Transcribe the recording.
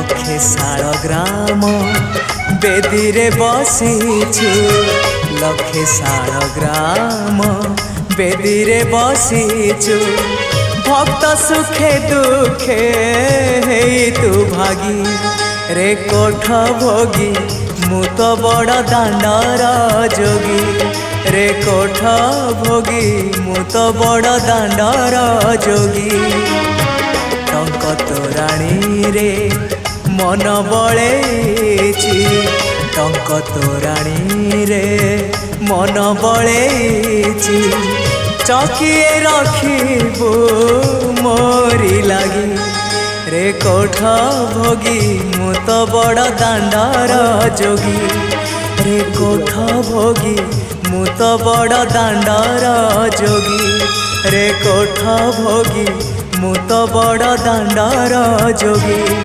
लक्षे शाल ग्राम बेदी रे बसीछु लक्षे शाल ग्राम बेदी रे बसीछु भक्त सुखे दुखे हेई तू भागी रे कोठ भोगी मु तो बड़ दांडर जोगी रे कोठ भोगी मु तो बड़ दांडर जोगी टंक तोराणी रे मन बळेछि टंक तोराणी रे मन बळेछि चकिए रखिबू मोरी लागी रे कोठ भोगी मु तो बड़ दांडर जोगी रे कोठ भोगी मु तो बड़ दांडर जोगी रे कोठ भोगी मु तो बड़ दांडर जोगी।